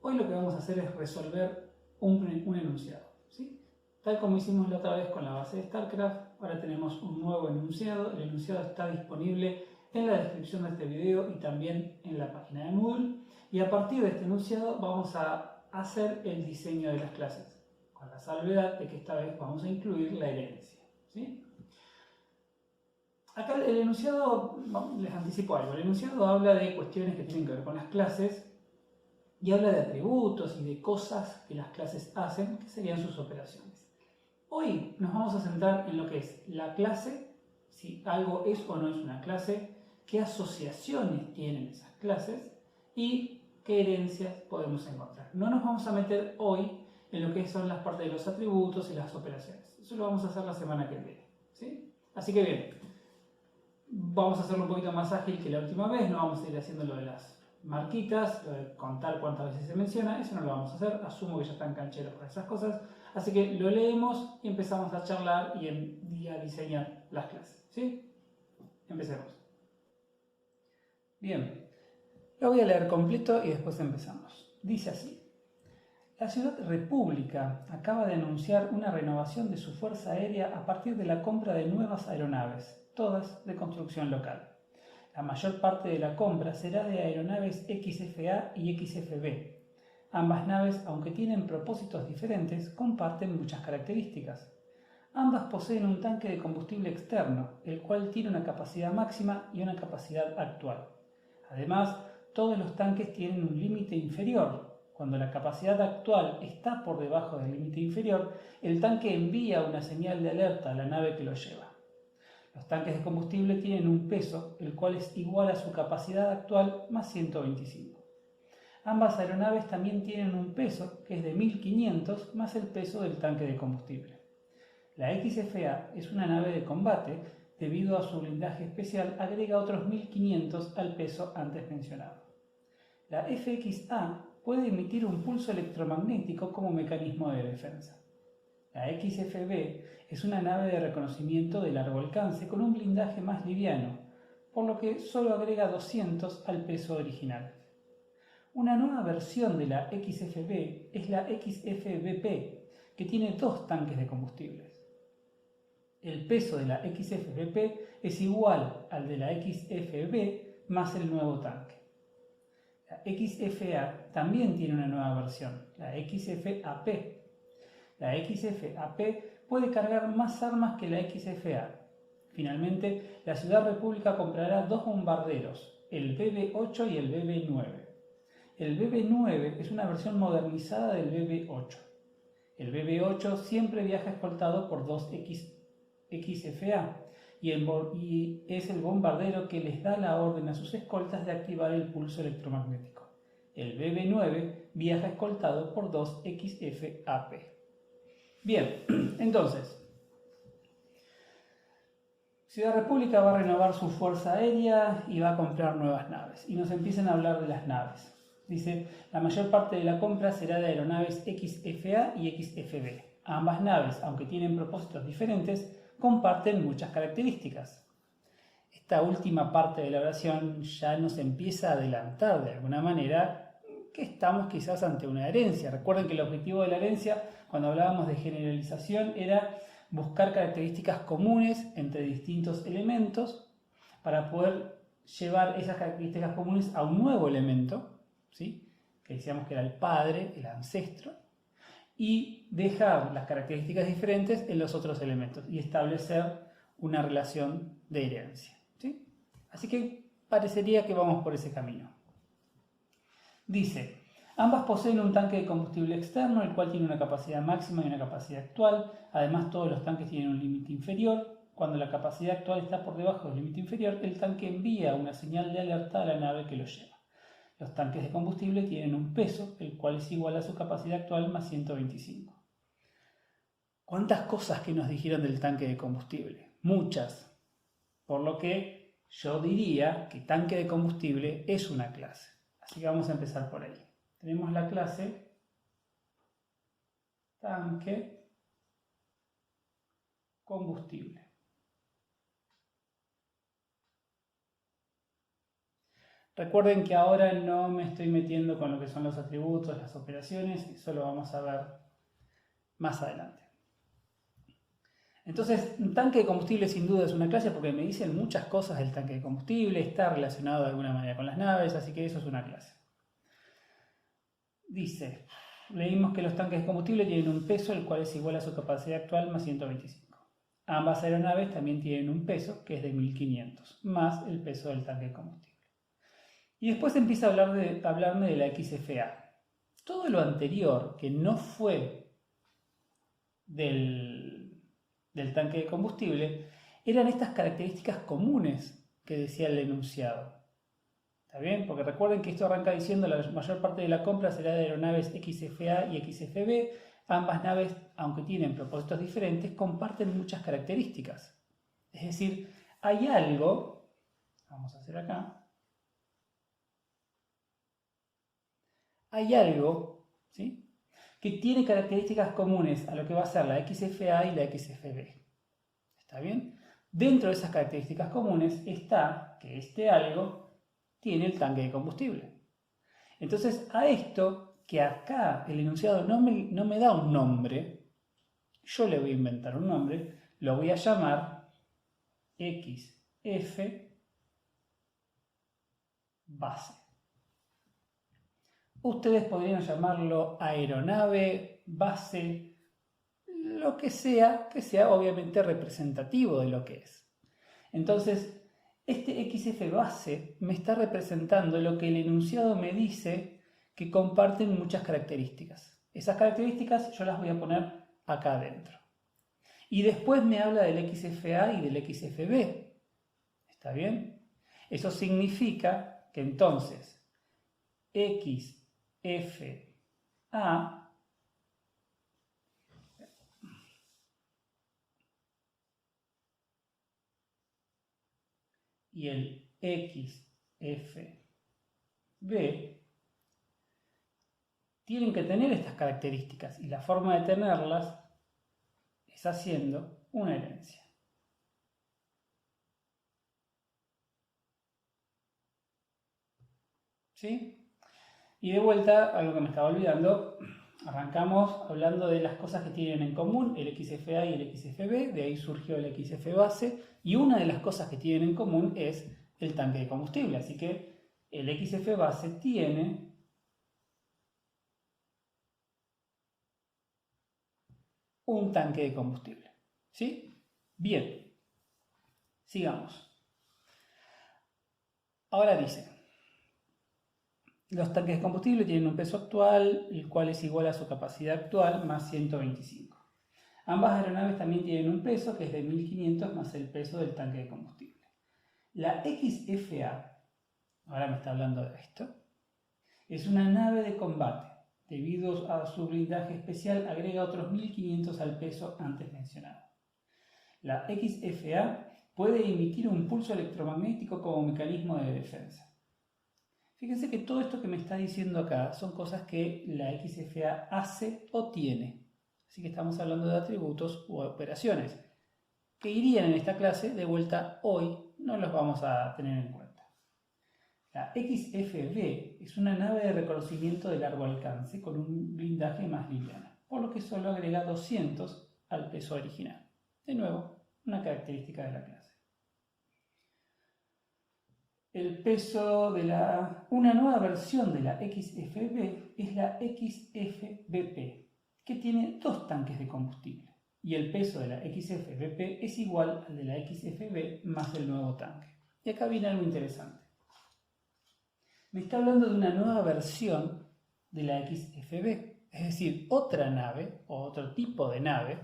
Hoy lo que vamos a hacer es resolver un enunciado, ¿sí? Tal como hicimos la otra vez con la base de StarCraft, ahora tenemos un nuevo enunciado. El enunciado está disponible en la descripción de este video y también en la página de Moodle. Y a partir de este enunciado vamos a hacer el diseño de las clases, con la salvedad de que esta vez vamos a incluir la herencia, ¿sí? Acá el enunciado, les anticipo algo, el enunciado habla de cuestiones que tienen que ver con las clases y habla de atributos y de cosas que las clases hacen, que serían sus operaciones. Hoy nos vamos a centrar en lo que es la clase, si algo es o no es una clase, qué asociaciones tienen esas clases y qué herencias podemos encontrar. No nos vamos a meter hoy en lo que son las partes de los atributos y las operaciones. Eso lo vamos a hacer la semana que viene, ¿sí? Así que bien, vamos a hacerlo un poquito más ágil que la última vez, no vamos a ir haciendo lo de las marquitas, lo de contar cuántas veces se menciona, eso no lo vamos a hacer, asumo que ya están cancheros con esas cosas, así que lo leemos y empezamos a charlar y a diseñar las clases, ¿sí? Empecemos. Bien, lo voy a leer completo y después empezamos. Dice así: la Ciudad República acaba de anunciar una renovación de su fuerza aérea a partir de la compra de nuevas aeronaves, todas de construcción local. La mayor parte de la compra será de aeronaves XFA y XFB. Ambas naves, aunque tienen propósitos diferentes, comparten muchas características. Ambas poseen un tanque de combustible externo, el cual tiene una capacidad máxima y una capacidad actual. Además, todos los tanques tienen un límite inferior. Cuando la capacidad actual está por debajo del límite inferior, el tanque envía una señal de alerta a la nave que lo lleva. Los tanques de combustible tienen un peso, el cual es igual a su capacidad actual más 125. Ambas aeronaves también tienen un peso, que es de 1500 más el peso del tanque de combustible. La XFA es una nave de combate, debido a su blindaje especial agrega otros 1500 al peso antes mencionado. La FXA puede emitir un pulso electromagnético como mecanismo de defensa. La XFB es una nave de reconocimiento de largo alcance con un blindaje más liviano, por lo que solo agrega 200 al peso original. Una nueva versión de la XFB es la XFBP, que tiene 2 tanques de combustibles. El peso de la XFBP es igual al de la XFB más el nuevo tanque. La XFA también tiene una nueva versión, la XFAP. La XFAP puede cargar más armas que la XFA. Finalmente, la Ciudad República comprará 2 bombarderos, el BB-8 y el BB-9. El BB-9 es una versión modernizada del BB-8. El BB-8 siempre viaja escoltado por 2 XFA y es el bombardero que les da la orden a sus escoltas de activar el pulso electromagnético. El BB-9 viaja escoltado por 2 XFAP. Bien, entonces, Ciudad República va a renovar su fuerza aérea y va a comprar nuevas naves. Y nos empiezan a hablar de las naves. Dice, la mayor parte de la compra será de aeronaves XFA y XFB. Ambas naves, aunque tienen propósitos diferentes, comparten muchas características. Esta última parte de la oración ya nos empieza a adelantar de alguna manera que estamos quizás ante una herencia. Recuerden que el objetivo de la herencia, cuando hablábamos de generalización, era buscar características comunes entre distintos elementos para poder llevar esas características comunes a un nuevo elemento, ¿sí? Que decíamos que era el padre, el ancestro, y dejar las características diferentes en los otros elementos y establecer una relación de herencia, ¿sí? Así que parecería que vamos por ese camino. Dice, ambas poseen un tanque de combustible externo, el cual tiene una capacidad máxima y una capacidad actual. Además, todos los tanques tienen un límite inferior. Cuando la capacidad actual está por debajo del límite inferior, el tanque envía una señal de alerta a la nave que lo lleva. Los tanques de combustible tienen un peso, el cual es igual a su capacidad actual más 125. ¿Cuántas cosas que nos dijeron del tanque de combustible? Muchas. Por lo que yo diría que tanque de combustible es una clase. Así que vamos a empezar por ahí. Tenemos la clase tanque combustible. Recuerden que ahora no me estoy metiendo con lo que son los atributos, las operaciones, eso lo vamos a ver más adelante. Entonces, un tanque de combustible sin duda es una clase porque me dicen muchas cosas del tanque de combustible, está relacionado de alguna manera con las naves, así que eso es una clase. Dice, leímos que los tanques de combustible tienen un peso, el cual es igual a su capacidad actual más 125. Ambas aeronaves también tienen un peso, que es de 1500, más el peso del tanque de combustible. Y después empieza a hablarme de la XFA. Todo lo anterior, que no fue del tanque de combustible, eran estas características comunes que decía el enunciado. ¿Está bien? Porque recuerden que esto arranca diciendo la mayor parte de la compra será de aeronaves XFA y XFB. Ambas naves, aunque tienen propósitos diferentes, comparten muchas características. Es decir, hay algo, vamos a hacer acá, hay algo, ¿sí?, que tiene características comunes a lo que va a ser la XFA y la XFB. ¿Está bien? Dentro de esas características comunes está que este algo tiene el tanque de combustible. Entonces, a esto, que acá el enunciado no me da un nombre, yo le voy a inventar un nombre, lo voy a llamar XF base. Ustedes podrían llamarlo aeronave, base, lo que sea obviamente representativo de lo que es. Entonces, este XF base me está representando lo que el enunciado me dice que comparten muchas características. Esas características yo las voy a poner acá adentro. Y después me habla del XFA y del XFB. ¿Está bien? Eso significa que entonces XFA y el XFB tienen que tener estas características y la forma de tenerlas es haciendo una herencia. ¿Sí? Y de vuelta, algo que me estaba olvidando, arrancamos hablando de las cosas que tienen en común el XFA y el XFB, de ahí surgió el XF base, y una de las cosas que tienen en común es el tanque de combustible, así que el XF base tiene un tanque de combustible. ¿Sí? Bien, sigamos. Ahora dice, los tanques de combustible tienen un peso actual, el cual es igual a su capacidad actual más 125. Ambas aeronaves también tienen un peso que es de 1500 más el peso del tanque de combustible. La XFA, ahora me está hablando de esto, es una nave de combate. Debido a su blindaje especial, agrega otros 1500 al peso antes mencionado. La XFA puede emitir un pulso electromagnético como mecanismo de defensa. Fíjense que todo esto que me está diciendo acá son cosas que la XFA hace o tiene. Así que estamos hablando de atributos u operaciones que irían en esta clase, de vuelta hoy no los vamos a tener en cuenta. La XFB es una nave de reconocimiento de largo alcance con un blindaje más liviano, por lo que solo agrega 200 al peso original. De nuevo, una característica de la clase. El peso de una nueva versión de la XFB es la XFBP, que tiene 2 tanques de combustible, y el peso de la XFBP es igual al de la XFB más el nuevo tanque. Y acá viene algo interesante. Me está hablando de una nueva versión de la XFB, es decir, otra nave o otro tipo de nave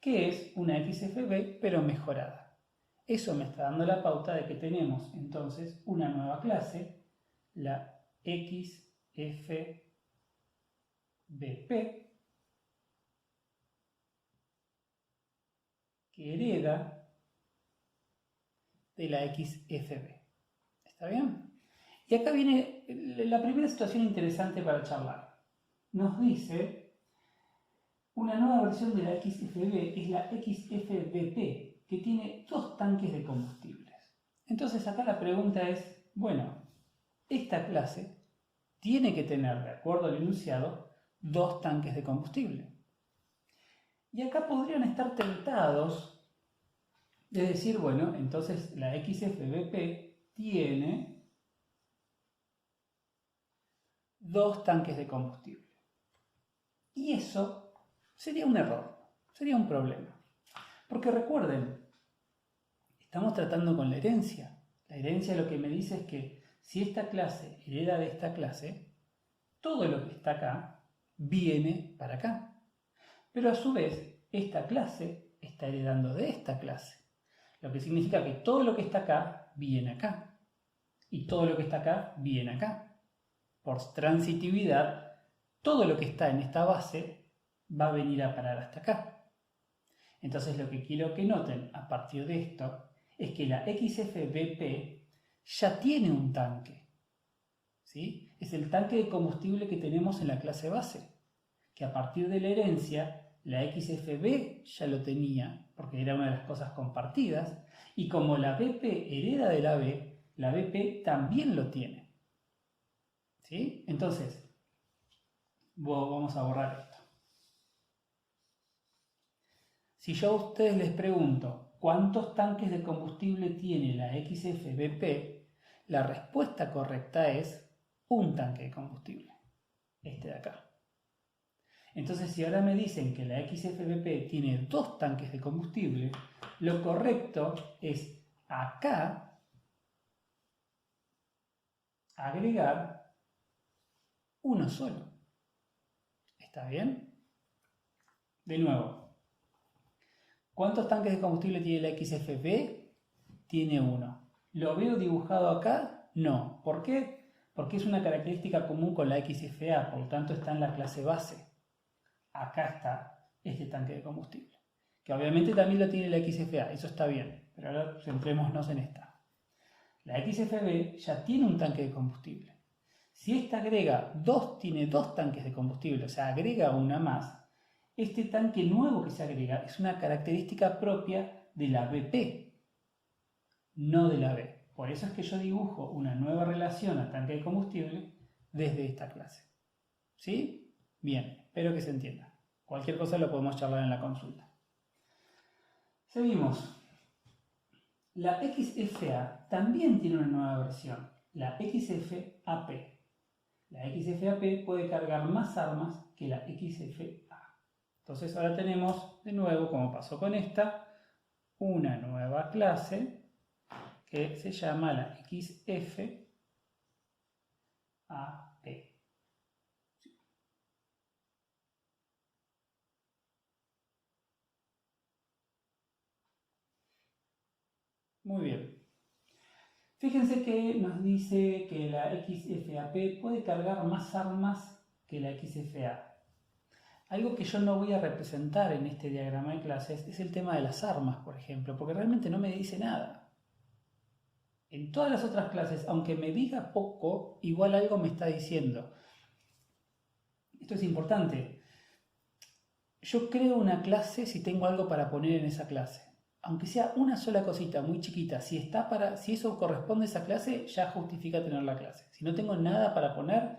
que es una XFB pero mejorada. Eso me está dando la pauta de que tenemos entonces una nueva clase, la XFBP, que hereda de la XFB. ¿Está bien? Y acá viene la primera situación interesante para charlar. Nos dice, una nueva versión de la XFB es la XFBP, que tiene 2 tanques de combustibles. Entonces acá la pregunta es, bueno, esta clase tiene que tener, de acuerdo al enunciado, 2 tanques de combustible. Y acá podrían estar tentados de decir, bueno, entonces la XFBP tiene 2 tanques de combustible. Y eso sería un error, sería un problema. Porque recuerden, estamos tratando con la herencia. La herencia lo que me dice es que si esta clase hereda de esta clase, todo lo que está acá viene para acá. Pero a su vez, esta clase está heredando de esta clase. Lo que significa que todo lo que está acá viene acá. Y todo lo que está acá viene acá. Por transitividad, todo lo que está en esta base va a venir a parar hasta acá. Entonces lo que quiero que noten a partir de esto es que la XFBP ya tiene un tanque. ¿Sí? Es el tanque de combustible que tenemos en la clase base, que a partir de la herencia la XFB ya lo tenía, porque era una de las cosas compartidas, y como la BP hereda de la BP también lo tiene. ¿Sí? Entonces, vamos a borrar esto. Si yo a ustedes les pregunto cuántos tanques de combustible tiene la XFBP, la respuesta correcta es un tanque de combustible, este de acá. Entonces, si ahora me dicen que la XFBP tiene 2 tanques de combustible, lo correcto es acá agregar uno solo. ¿Está bien? De nuevo, ¿cuántos tanques de combustible tiene la XFB? Tiene 1. ¿Lo veo dibujado acá? No. ¿Por qué? Porque es una característica común con la XFA, por lo tanto está en la clase base. Acá está este tanque de combustible, que obviamente también lo tiene la XFA, eso está bien, pero ahora centrémonos en esta. La XFB ya tiene un tanque de combustible. Si esta tiene 2 tanques de combustible, o sea, agrega una más, este tanque nuevo que se agrega es una característica propia de la BP, no de la B. Por eso es que yo dibujo una nueva relación a tanque de combustible desde esta clase. ¿Sí? Bien, espero que se entienda. Cualquier cosa lo podemos charlar en la consulta. Seguimos. La XFA también tiene una nueva versión, la XFAP. La XFAP puede cargar más armas que la XFA. Entonces ahora tenemos, de nuevo, como pasó con esta, una nueva clase que se llama la XFAP. Muy bien. Fíjense que nos dice que la XFAP puede cargar más armas que la XFA. Algo que yo no voy a representar en este diagrama de clases es el tema de las armas, por ejemplo, porque realmente no me dice nada. En todas las otras clases, aunque me diga poco, igual algo me está diciendo. Esto es importante. Yo creo una clase si tengo algo para poner en esa clase. Aunque sea una sola cosita muy chiquita, si eso corresponde a esa clase, ya justifica tener la clase. Si no tengo nada para poner,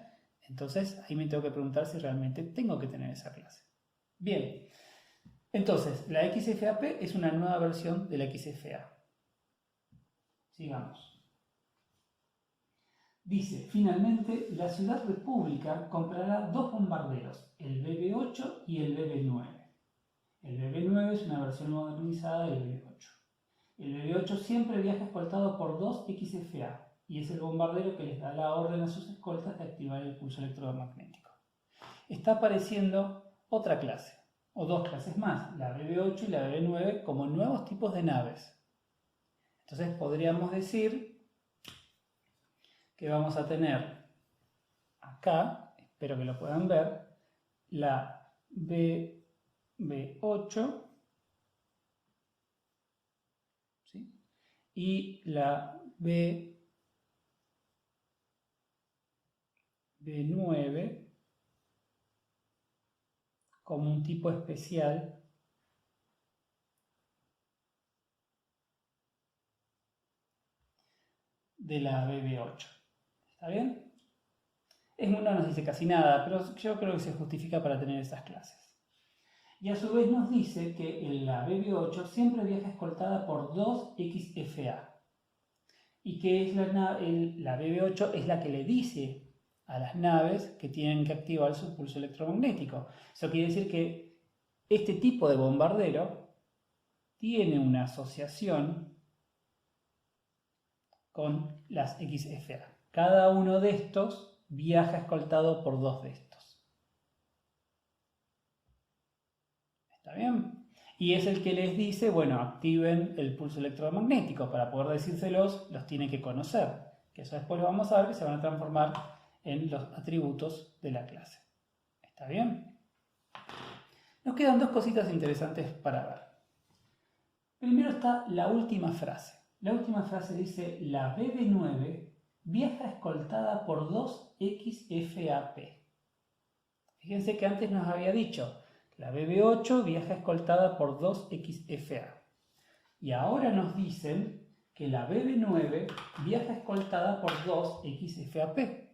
entonces ahí me tengo que preguntar si realmente tengo que tener esa clase. Bien, entonces la XFAP es una nueva versión de la XFA. Sigamos. Dice, finalmente, la Ciudad República comprará 2 bombarderos, el BB-8 y el BB-9. El BB-9 es una versión modernizada del BB-8. El BB-8 siempre viaja escoltado por 2 XFA y es el bombardero que les da la orden a sus escoltas de activar el pulso electromagnético. Está apareciendo otra clase, o 2 clases más, la BB-8 y la BB-9, como nuevos tipos de naves. Entonces podríamos decir que vamos a tener acá, espero que lo puedan ver, la BB-8 y la BB-9 como un tipo especial de la BB-8. ¿Está bien? No nos dice casi nada, pero yo creo que se justifica para tener esas clases. Y a su vez nos dice que la BB-8 siempre viaja escoltada por 2XFA. Y que es la BB-8 es la que le dice a las naves que tienen que activar su pulso electromagnético. Eso quiere decir que este tipo de bombardero tiene una asociación con las XFA. Cada uno de estos viaja escoltado por 2 de estos. ¿Está bien? Y es el que les dice, bueno, activen el pulso electromagnético. Para poder decírselos, los tiene que conocer. Que eso después lo vamos a ver, que se van a transformar en los atributos de la clase. ¿Está bien? Nos quedan dos cositas interesantes para ver. Primero está la última frase. La última frase dice, la BB9 viaja escoltada por 2XFAP. Fíjense que antes nos había dicho, la BB8 viaja escoltada por 2XFA. Y ahora nos dicen que la BB9 viaja escoltada por 2XFAP.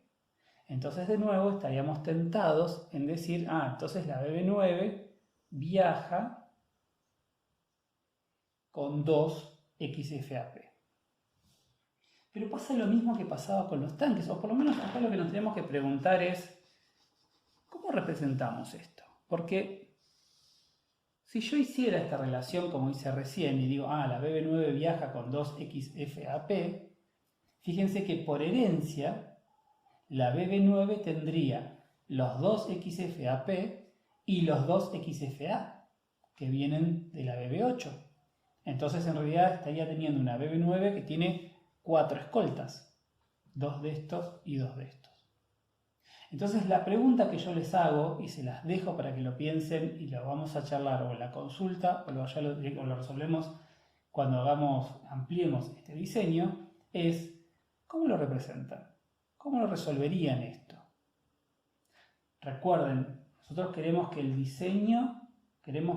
Entonces de nuevo estaríamos tentados en decir, entonces la BB9 viaja con 2XFAP. Pero pasa lo mismo que pasaba con los tanques, o por lo menos acá lo que nos tenemos que preguntar es, ¿cómo representamos esto? Porque si yo hiciera esta relación como hice recién y digo, la BB9 viaja con 2XFAP, fíjense que por herencia la BB9 tendría los 2XFAP y los 2XFA que vienen de la BB8. Entonces en realidad estaría teniendo una BB9 que tiene 4 escoltas, 2 de estos y 2 de estos. Entonces la pregunta que yo les hago, y se las dejo para que lo piensen y lo vamos a charlar o en la consulta o lo resolvemos cuando ampliemos este diseño, es ¿cómo lo representan? ¿Cómo lo resolverían esto? Recuerden, nosotros queremos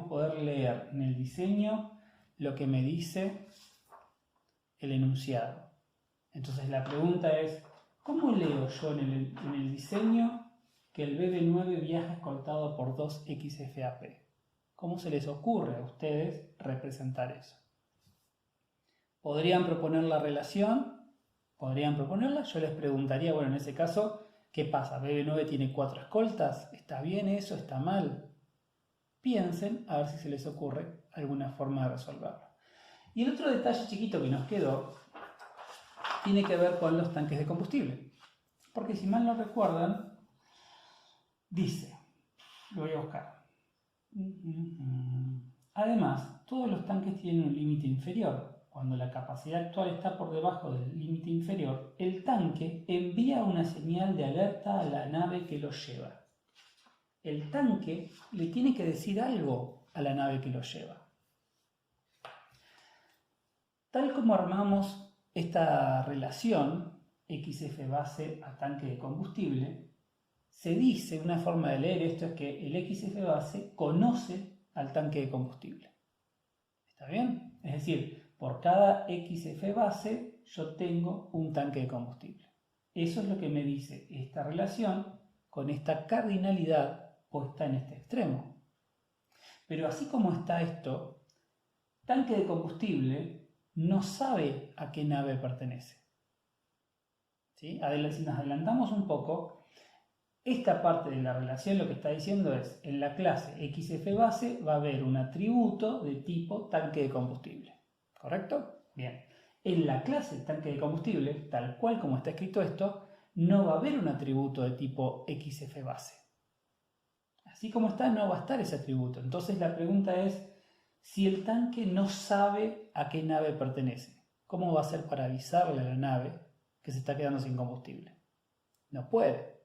poder leer en el diseño lo que me dice el enunciado. Entonces la pregunta es, ¿cómo leo yo en el diseño que el BB9 viaja escoltado por 2XFAP? ¿Cómo se les ocurre a ustedes representar eso? ¿Podrían proponer la relación? ¿Podrían proponerla? Yo les preguntaría, bueno, en ese caso, ¿qué pasa? ¿BB9 tiene 4 escoltas? ¿Está bien eso? ¿Está mal? Piensen a ver si se les ocurre alguna forma de resolverlo. Y el otro detalle chiquito que nos quedó tiene que ver con los tanques de combustible. Porque si mal no recuerdan, dice, lo voy a buscar. Además, todos los tanques tienen un límite inferior. Cuando la capacidad actual está por debajo del límite inferior, el tanque envía una señal de alerta a la nave que lo lleva. El tanque le tiene que decir algo a la nave que lo lleva. Tal como armamos esta relación XF base a tanque de combustible, se dice, una forma de leer esto es que el XF base conoce al tanque de combustible. ¿Está bien? Es decir, por cada XF base yo tengo un tanque de combustible. Eso es lo que me dice esta relación con esta cardinalidad puesta en este extremo. Pero así como está esto, tanque de combustible no sabe a qué nave pertenece. ¿Sí? Si nos adelantamos un poco, esta parte de la relación lo que está diciendo es, en la clase XF base va a haber un atributo de tipo tanque de combustible. ¿Correcto? Bien. En la clase tanque de combustible, tal cual como está escrito esto, no va a haber un atributo de tipo XF base. Así como está, no va a estar ese atributo. Entonces la pregunta es, si el tanque no sabe a qué nave pertenece, ¿cómo va a hacer para avisarle a la nave que se está quedando sin combustible? No puede.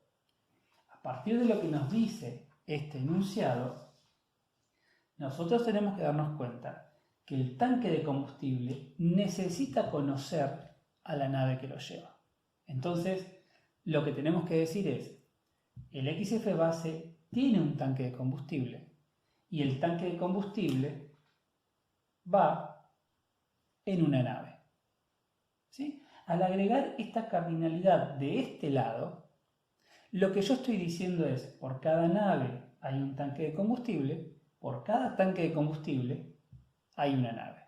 A partir de lo que nos dice este enunciado, nosotros tenemos que darnos cuenta que el tanque de combustible necesita conocer a la nave que lo lleva. Entonces, lo que tenemos que decir es, el XF base tiene un tanque de combustible y el tanque de combustible va en una nave. ¿Sí? al agregar esta cardinalidad de este lado, lo que yo estoy diciendo es, por cada nave hay un tanque de combustible, por cada tanque de combustible hay una nave.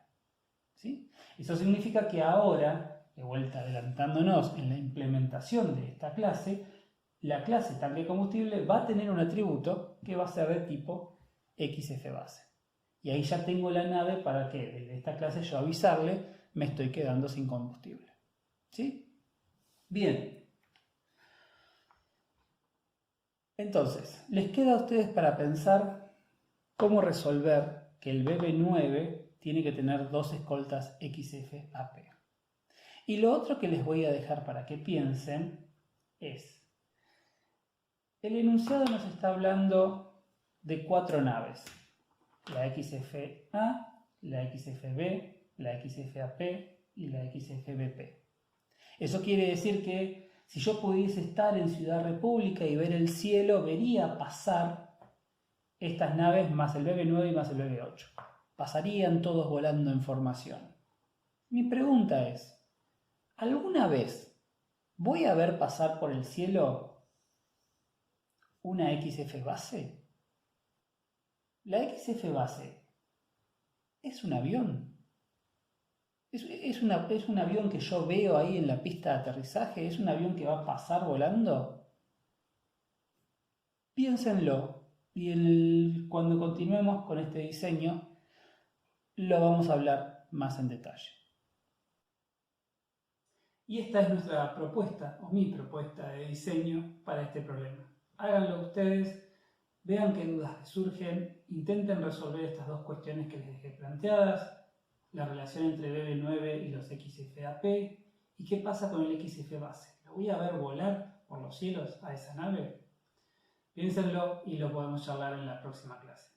¿Sí? Eso significa que ahora, de vuelta adelantándonos en la implementación de esta clase, la clase tanque de combustible va a tener un atributo que va a ser de tipo XFBase. Y ahí ya tengo la nave para que desde esta clase yo avisarle me estoy quedando sin combustible. ¿Sí? Bien. Entonces, les queda a ustedes para pensar cómo resolver que el BB9 tiene que tener dos escoltas XFAP. Y lo otro que les voy a dejar para que piensen es, el enunciado nos está hablando de 4 naves, la XFA, la XFB, la XFAP y la XFBP. Eso quiere decir que si yo pudiese estar en Ciudad República y ver el cielo, vería pasar estas naves más el BB9 y más el BB8. Pasarían todos volando en formación. Mi pregunta es, ¿alguna vez voy a ver pasar por el cielo una XFBase? ¿La XFBase es un avión? ¿Es un avión que yo veo ahí en la pista de aterrizaje? ¿Es un avión que va a pasar volando? Piénsenlo y cuando continuemos con este diseño lo vamos a hablar más en detalle. Y esta es nuestra propuesta, o mi propuesta de diseño para este problema. Háganlo ustedes, vean qué dudas les surgen, intenten resolver estas dos cuestiones que les dejé planteadas, la relación entre BB9 y los XFAP, y qué pasa con el XFBase. ¿Lo voy a ver volar por los cielos a esa nave? Piénsenlo y lo podemos charlar en la próxima clase.